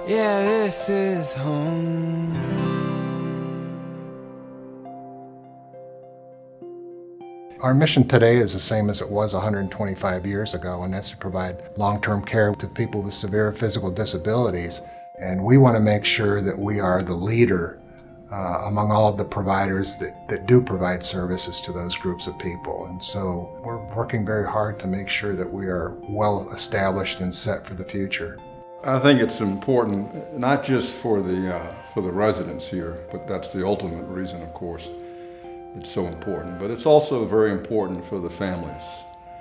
Yeah, this is home. Our mission today is the same as it was 125 years ago, and that's to provide long-term care to people with severe physical disabilities. And we want to make sure that we are the leader among all of the providers that do provide services to those groups of people. And so we're working very hard to make sure that we are well established and set for the future. I think it's important, not just for the residents here, but that's the ultimate reason, of course. It's so important, but it's also very important for the families.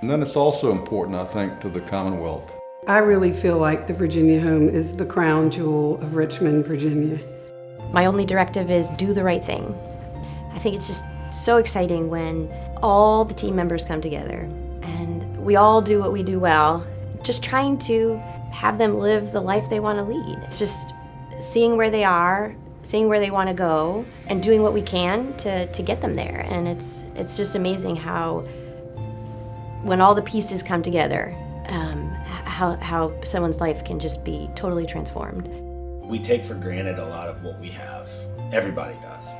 And then it's also important, I think, to the Commonwealth. I really feel like the Virginia Home is the crown jewel of Richmond, Virginia. My only directive is do the right thing. I think it's just so exciting when all the team members come together and we all do what we do well, just trying to have them live the life they want to lead. It's just seeing where they are, seeing where they want to go, and doing what we can to get them there. And it's just amazing how, when all the pieces come together, how someone's life can just be totally transformed. We take for granted a lot of what we have. Everybody does.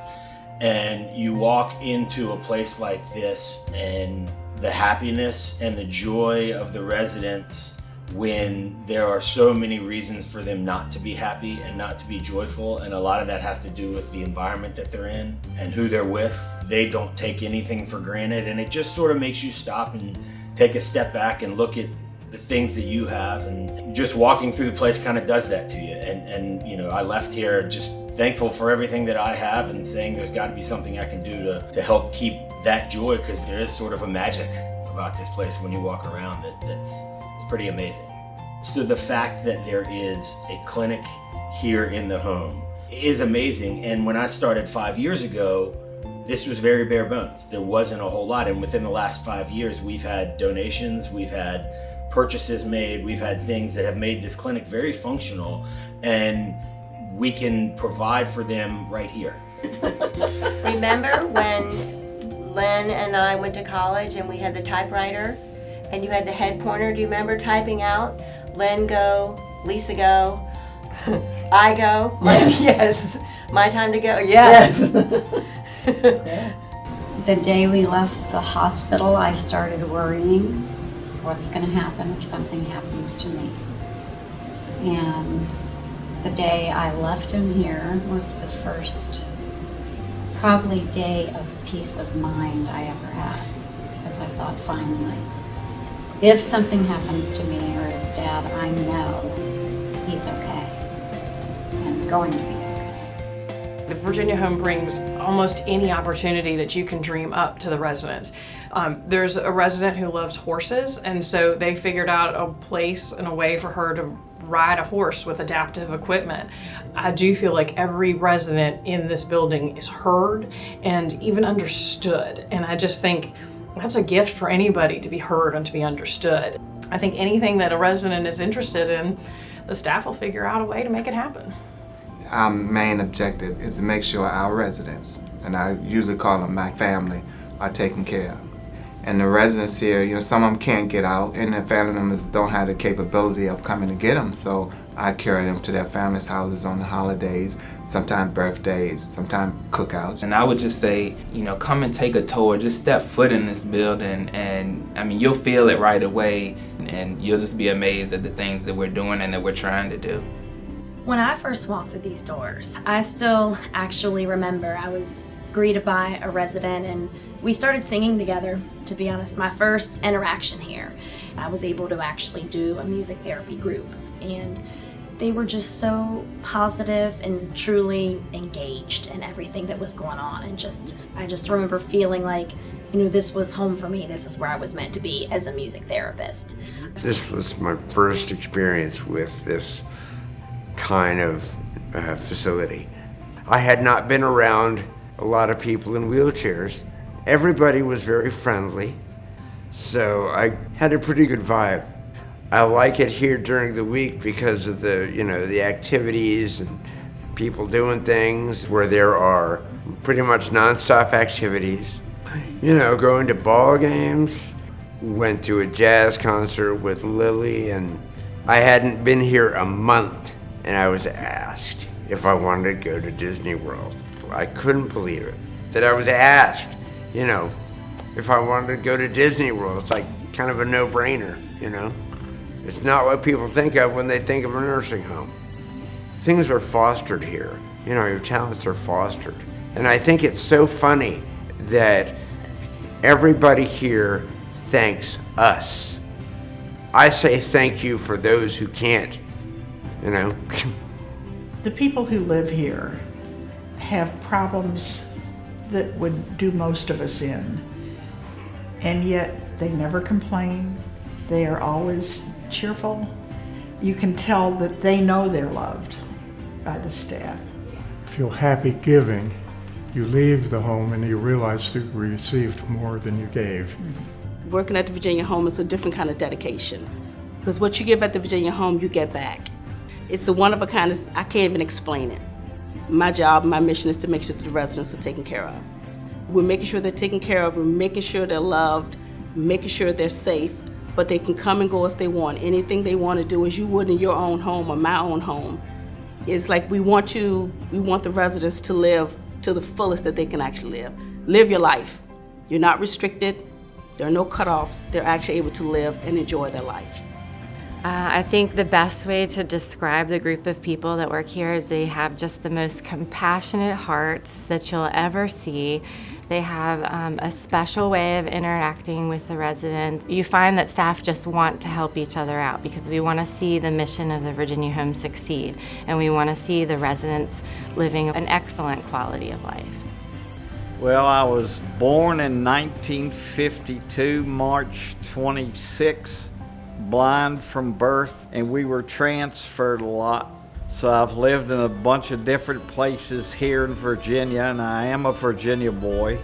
And you walk into a place like this, and the happiness and the joy of the residents, when there are so many reasons for them not to be happy and not to be joyful, and a lot of that has to do with the environment that they're in and who they're with. They don't take anything for granted, and it just sort of makes you stop and take a step back and look at the things that you have, and just walking through the place kind of does that to you. And you know, I left here just thankful for everything that I have and saying there's got to be something I can do to help keep that joy, because there is sort of a magic about this place when you walk around it's pretty amazing. So the fact that there is a clinic here in the home is amazing. And when I started 5 years ago, this was very bare bones. There wasn't a whole lot. And within the last 5 years, we've had donations, we've had purchases made, we've had things that have made this clinic very functional, and we can provide for them right here. Remember when Len and I went to college and we had the typewriter and you had the head pointer? Do you remember typing out, Len go, Lisa go, I go? Yes. My time to go, yes. The day we left the hospital, I started worrying what's going to happen if something happens to me. And the day I left him here was the first probably day of peace of mind I ever had, because I thought, finally, if something happens to me or his dad, I know he's okay and going to be okay. The Virginia Home brings almost any opportunity that you can dream up to the residents. There's a resident who loves horses, and so they figured out a place and a way for her to ride a horse with adaptive equipment. I do feel like every resident in this building is heard and even understood, and I just think that's a gift for anybody, to be heard and to be understood. I think anything that a resident is interested in, the staff will figure out a way to make it happen. Our main objective is to make sure our residents, and I usually call them my family, are taken care of. And the residents here, you know, some of them can't get out, and their family members don't have the capability of coming to get them, so I carry them to their families' houses on the holidays, sometimes birthdays, sometimes cookouts. And I would just say, you know, come and take a tour, just step foot in this building, and I mean, you'll feel it right away, and you'll just be amazed at the things that we're doing and that we're trying to do. When I first walked through these doors, I still actually remember I was greeted by a resident and we started singing together. To be honest, my first interaction here, I was able to actually do a music therapy group, and they were just so positive and truly engaged in everything that was going on. And I just remember feeling like, you know, this was home for me. This is where I was meant to be as a music therapist. This was my first experience with this kind of facility. I had not been around a lot of people in wheelchairs. Everybody was very friendly, so I had a pretty good vibe. I like it here during the week because of the activities and people doing things where there are pretty much nonstop activities. You know, going to ball games, went to a jazz concert with Lily, and I hadn't been here a month and I was asked if I wanted to go to Disney World. I couldn't believe it, that I was asked, you know, if I wanted to go to Disney World. It's like kind of a no-brainer, you know? It's not what people think of when they think of a nursing home. Things are fostered here. You know, your talents are fostered. And I think it's so funny that everybody here thanks us. I say thank you for those who can't, you know? The people who live here have problems that would do most of us in, and yet they never complain. They are always cheerful. You can tell that they know they're loved by the staff. Feel happy giving. You leave the home and you realize you received more than you gave. Working at the Virginia Home is a different kind of dedication, because what you give at the Virginia Home, you get back. It's a one of a kind, I can't even explain it. My job, my mission is to make sure that the residents are taken care of. We're making sure they're taken care of, we're making sure they're loved, making sure they're safe, but they can come and go as they want. Anything they want to do as you would in your own home or my own home. It's like we want the residents to live to the fullest that they can actually live. Live your life. You're not restricted, there are no cutoffs, they're actually able to live and enjoy their life. I think the best way to describe the group of people that work here is they have just the most compassionate hearts that you'll ever see. They have a special way of interacting with the residents. You find that staff just want to help each other out because we want to see the mission of the Virginia Home succeed, and we want to see the residents living an excellent quality of life. Well, I was born in 1952, March 26, blind from birth, and we were transferred a lot. So I've lived in a bunch of different places here in Virginia, and I am a Virginia boy.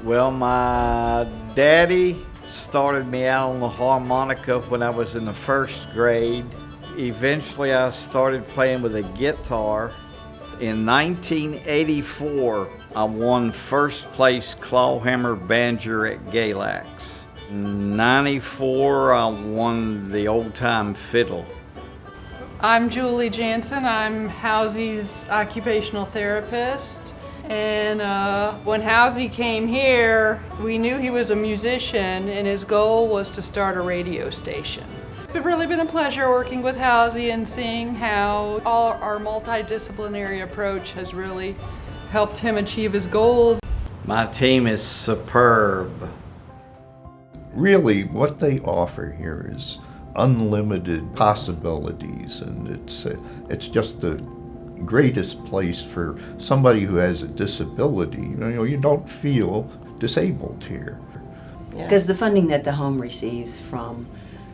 Well, my daddy started me out on the harmonica when I was in the first grade. Eventually I started playing with a guitar. In 1984, I won first place clawhammer banjo at Galax. In 94, I won the old-time fiddle. I'm Julie Jansen. I'm Housy's occupational therapist. And when Housy came here, we knew he was a musician and his goal was to start a radio station. It's really been a pleasure working with Housy and seeing how all our multidisciplinary approach has really helped him achieve his goals. My team is superb. Really, what they offer here is unlimited possibilities, and it's just the greatest place for somebody who has a disability. You know, you don't feel disabled here. Because the funding that the home receives from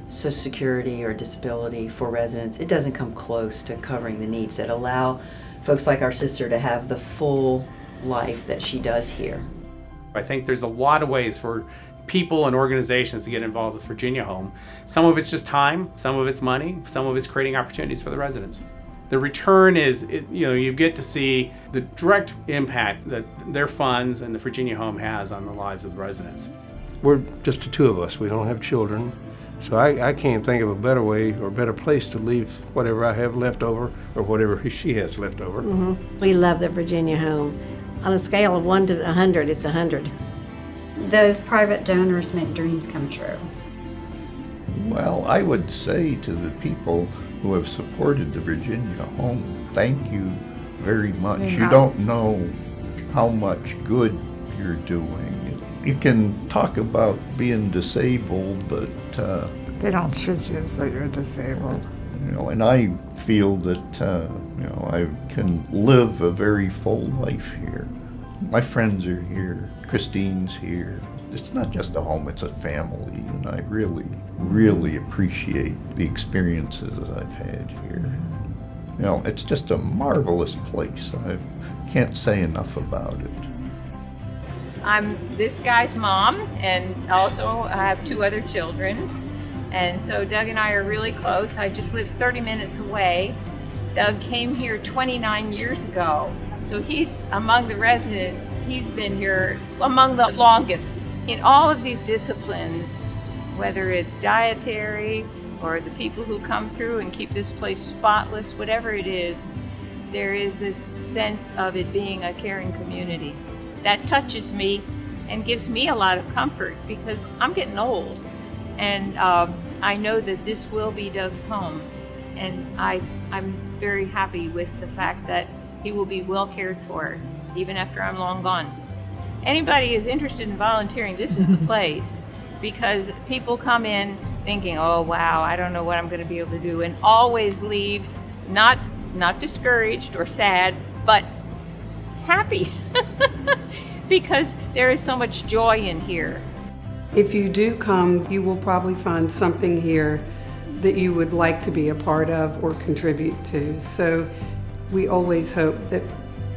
Social Security or disability for residents, it doesn't come close to covering the needs that allow folks like our sister to have the full life that she does here. I think there's a lot of ways for people and organizations to get involved with Virginia Home. Some of it's just time, some of it's money, some of it's creating opportunities for the residents. The return is, you get to see the direct impact that their funds and the Virginia Home has on the lives of the residents. We're just the two of us. We don't have children. So I can't think of a better way or better place to leave whatever I have left over or whatever she has left over. We love the Virginia Home. On a scale of 1 to 100, it's 100. Those private donors make dreams come true. Well, I would say to the people who have supported the Virginia Home, thank you very much. You don't know how much good you're doing. You can talk about being disabled, but they don't treat you as though you're disabled. And I feel that I can live a very full life here. My friends are here. Christine's here. It's not just a home, it's a family, and I really, really appreciate the experiences I've had here. It's just a marvelous place. I can't say enough about it. I'm this guy's mom, and also I have 2 other children. And so Doug and I are really close. I just live 30 minutes away. Doug came here 29 years ago. So he's among the residents, he's been here among the longest. In all of these disciplines, whether it's dietary, or the people who come through and keep this place spotless, whatever it is, there is this sense of it being a caring community. That touches me and gives me a lot of comfort because I'm getting old. And I know that this will be Doug's home. And I'm very happy with the fact that he will be well cared for, even after I'm long gone. Anybody is interested in volunteering, this is the place, because people come in thinking, oh wow, I don't know what I'm going to be able to do, and always leave not discouraged or sad, but happy, because there is so much joy in here. If you do come, you will probably find something here that you would like to be a part of or contribute to. So we always hope that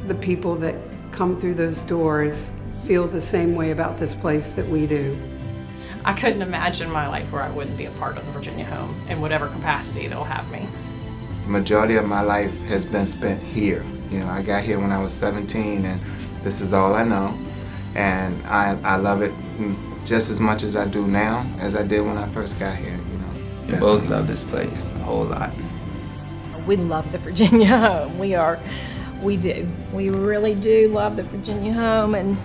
the people that come through those doors feel the same way about this place that we do. I couldn't imagine my life where I wouldn't be a part of the Virginia Home in whatever capacity they'll have me. The majority of my life has been spent here. You know, I got here when I was 17 and this is all I know. And I love it just as much as I do now as I did when I first got here, you know. We both love this place a whole lot. We love the Virginia Home. We do. We really do love the Virginia Home, and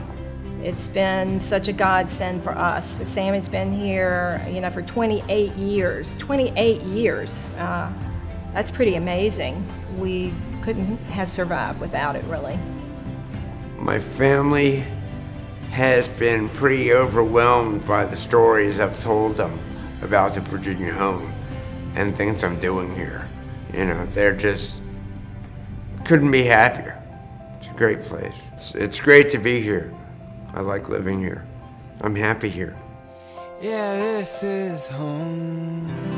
it's been such a godsend for us. But Sammy's been here, for 28 years. 28 years. That's pretty amazing. We couldn't have survived without it, really. My family has been pretty overwhelmed by the stories I've told them about the Virginia Home and things I'm doing here. They're just couldn't be happier. It's a great place. It's great to be here. I like living here. I'm happy here. Yeah, this is home.